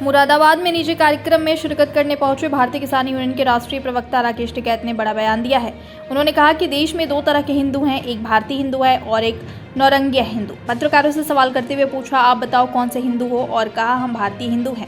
मुरादाबाद में निजी कार्यक्रम में शिरकत करने पहुंचे भारतीय किसान यूनियन के राष्ट्रीय प्रवक्ता राकेश टिकैत ने बड़ा बयान दिया है। उन्होंने कहा कि देश में दो तरह के हिंदू हैं, एक भारतीय हिंदू है और एक नौरंगिया हिंदू। पत्रकारों से सवाल करते हुए पूछा, आप बताओ कौन से हिंदू हो, और कहा हम भारतीय हिंदू हैं।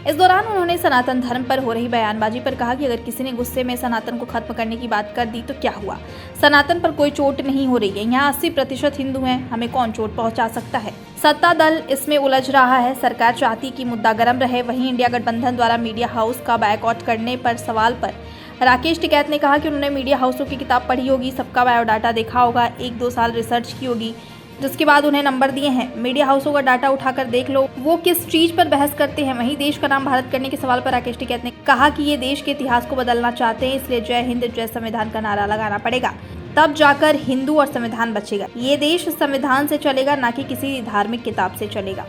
इस दौरान उन्होंने सनातन धर्म पर हो रही बयानबाजी पर कहा कि अगर किसी ने गुस्से में सनातन को खत्म करने की बात कर दी तो क्या हुआ, सनातन पर कोई चोट नहीं हो रही है। यहाँ 80% हिंदू हैं, हमें कौन चोट पहुंचा सकता है। सत्ता दल इसमें उलझ रहा है, सरकार चाहती कि मुद्दा गर्म रहे। वहीं इंडिया गठबंधन द्वारा मीडिया हाउस का बायकॉट करने पर सवाल पर राकेश टिकैत ने कहा कि उन्होंने मीडिया हाउसों की किताब पढ़ी होगी, सबका बायोडाटा देखा होगा, 1-2 साल रिसर्च की होगी, जिसके बाद उन्हें नंबर दिए हैं। मीडिया हाउसों का डाटा उठाकर देख लो, वो किस चीज पर बहस करते हैं। वहीं देश का नाम भारत करने के सवाल पर राकेश टिकैत ने कहा कि ये देश के इतिहास को बदलना चाहते हैं, इसलिए जय हिंद जय संविधान का नारा लगाना पड़ेगा, तब जाकर हिंदू और संविधान बचेगा। ये देश संविधान से चलेगा, ना कि किसी धार्मिक किताब से चलेगा।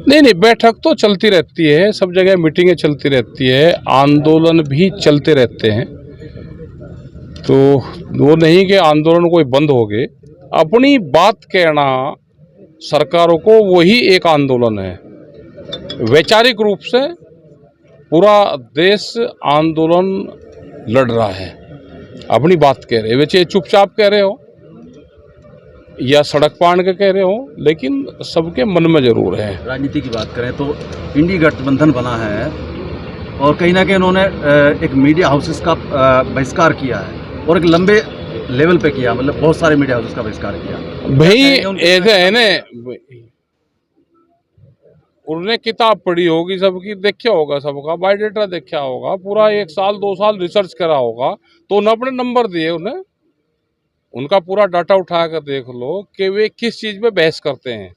नहीं, बैठक तो चलती रहती है, सब जगह मीटिंगें चलती रहती है, आंदोलन भी चलते रहते हैं। तो वो नहीं कि आंदोलन कोई बंद हो गए। अपनी बात कहना सरकारों को वही एक आंदोलन है। वैचारिक रूप से पूरा देश आंदोलन लड़ रहा है, अपनी बात कह रहे हैं। वैसे चुपचाप कह रहे हो या सड़क पाड़ के कह रहे हो, लेकिन सबके मन में जरूर है। राजनीति की बात करें तो इंडी गठबंधन बना है और कहीं ना कहीं उन्होंने एक मीडिया हाउसेस का बहिष्कार किया है और एक लंबे लेवल पे किया, मतलब बहुत सारे मीडिया हाउसेस का बहिष्कार किया। भाई ऐसे है ना, उन्होंने किताब पढ़ी होगी, सबकी देखा होगा, सबका बायोडाटा देखा होगा, पूरा 1 साल 2 साल रिसर्च करा होगा, तो उन्हें अपने नंबर दिए। उन्हें उनका पूरा डाटा उठा कर देख लो कि वे किस चीज पे बहस करते हैं।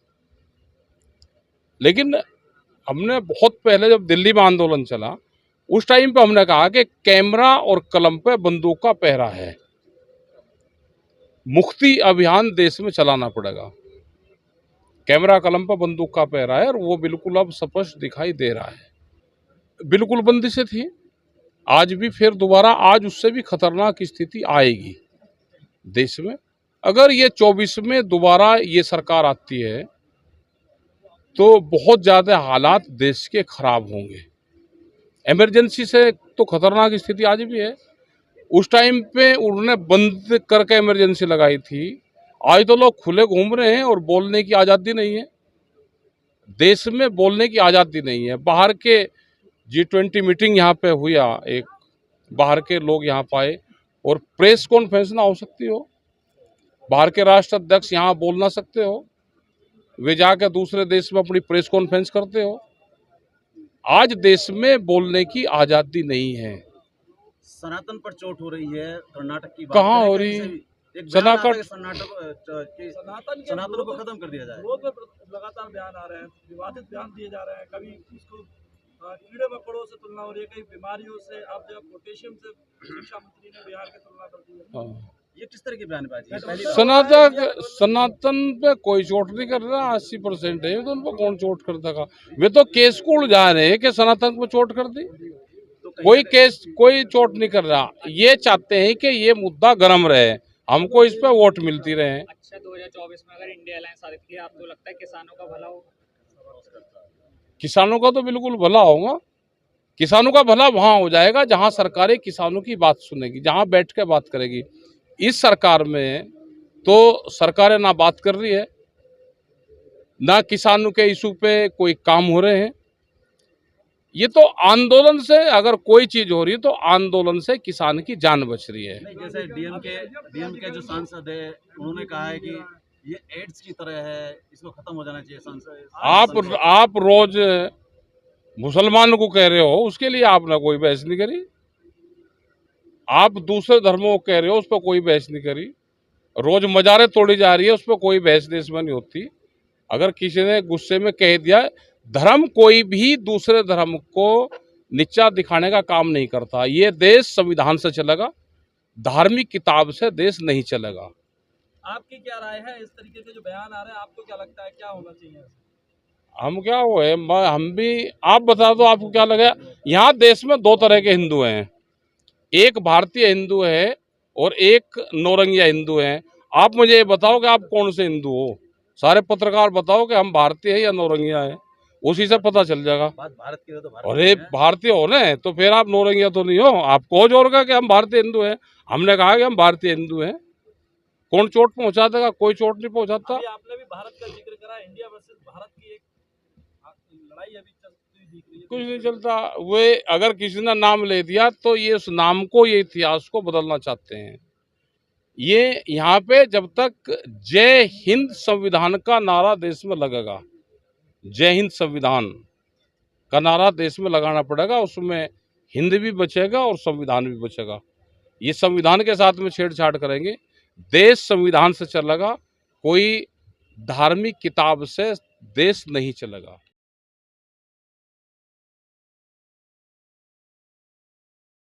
लेकिन हमने बहुत पहले जब दिल्ली में आंदोलन चला, उस टाइम पे हमने कहा कि कैमरा और कलम पे बंदूक का पहरा है, मुक्ति अभियान देश में चलाना पड़ेगा। कैमरा कलम पर बंदूक का पहरा है और वो बिल्कुल अब स्पष्ट दिखाई दे रहा है। बिल्कुल बंदी से थी, आज भी फिर दोबारा आज उससे भी खतरनाक स्थिति आएगी देश में। अगर ये 24 में दोबारा ये सरकार आती है तो बहुत ज़्यादा हालात देश के खराब होंगे। इमरजेंसी से तो खतरनाक स्थिति आज भी है। उस टाइम पे उन्होंने बंद करके इमरजेंसी लगाई थी, आज तो लोग खुले घूम रहे हैं और बोलने की आज़ादी नहीं है। देश में बोलने की आज़ादी नहीं है। बाहर के G20 मीटिंग यहाँ पे हुआ, एक बाहर के लोग यहाँ पाए और प्रेस कॉन्फ्रेंस ना हो सकती हो, बाहर के राष्ट्र अध्यक्ष यहाँ बोल ना सकते हो, वे जाकर दूसरे देश में अपनी प्रेस कॉन्फ्रेंस करते हो। आज देश में बोलने की आज़ादी नहीं है। सनातन पर चोट हो रही है, कर्नाटक की बात कहाँ हो रही? सनातन सनातन को खत्म कर दिया जाए। वो तो लगातार बयान आ रहे हैं, विवादित बयान दिए जा रहे हैं। कभी इसको कीड़े मकोड़ों से तुलना हो रही है, कई बीमारियों से, अब जब पोटेशियम से शिक्षा मंत्री ने बिहार की तुलना कर दी है। ये किस तरह की बयानबाजी है? सनातन पे कोई चोट नहीं कर रहा, 80% है तो उन पर कौन चोट कर देगा। वे तो केस को उलझा रहे हैं कि सनातन को चोट कर दी। कोई केस, कोई चोट नहीं कर रहा। ये चाहते हैं कि ये मुद्दा गर्म रहे, हमको इस पे वोट मिलती रहे। अच्छा, 2024 में अगर इंडिया अलायंस आती है, आपको लगता है किसानों का भला होगा? किसानों का तो बिल्कुल भला होगा। किसानों का भला वहां हो जाएगा जहां सरकारें किसानों की बात सुनेगी, जहां बैठ के बात करेगी। इस सरकार में तो सरकारें ना बात कर रही है, ना किसानों के इशू पे कोई काम हो रहे हैं। ये तो आंदोलन से अगर कोई चीज हो रही है तो आंदोलन से किसान की जान बच रही है। जैसे डीएमके जो सांसद है, उन्होंने कहा है कि ये एड्स की तरह है, इसको खत्म हो जाना चाहिए। सांसद आप रोज मुसलमान को कह रहे हो, उसके लिए आपने कोई बहस नहीं करी। आप दूसरे धर्मों को कह रहे हो, उस पर कोई बहस नहीं करी। रोज मजारें तोड़ी जा रही है, उस पर कोई बहस देश में नहीं होती। अगर किसी ने गुस्से में कह दिया, धर्म कोई भी दूसरे धर्म को नीचा दिखाने का काम नहीं करता। ये देश संविधान से चलेगा, धार्मिक किताब से देश नहीं चलेगा। आपकी क्या राय है? इस तरीके के जो बयान आ रहे हैं, आपको क्या लगता है क्या होना चाहिए? हम क्या वो है, हम भी, आप बता दो आपको क्या लगा। यहाँ देश में 2 तरह के हिंदू हैं, एक भारतीय हिंदू है और एक नौरंगिया हिंदू है। आप मुझे ये बताओ कि आप कौन से हिंदू हो? सारे पत्रकार बताओ कि हम भारतीय हैं या नौरंगिया हैं, उसी से पता चल जाएगा। बात भारत की हो तो अरे भारतीय हो ना तो फिर आप नौरंगिया तो नहीं हो। आप कहो जोर का कि हम भारतीय हिंदू हैं, हमने कहा कि हम भारतीय हिंदू हैं। कौन चोट पहुंचा देगा? कोई चोट नहीं पहुंचाता। अभी आपने भी भारत का जिक्र करा, इंडिया वर्सेस भारत की एक लड़ाई अभी चलती हुई दिख रही है। कुछ नहीं चलता। वे अगर किसी ने नाम ले दिया तो ये उस नाम को, ये इतिहास को बदलना चाहते हैं। ये यहाँ पे जब तक जय हिंद संविधान का नारा देश में लगेगा, जय हिंद संविधान का नारा देश में लगाना पड़ेगा, उसमें हिंद भी बचेगा और संविधान भी बचेगा। ये संविधान के साथ में छेड़छाड़ करेंगे, देश संविधान से चलेगा, कोई धार्मिक किताब से देश नहीं चलेगा।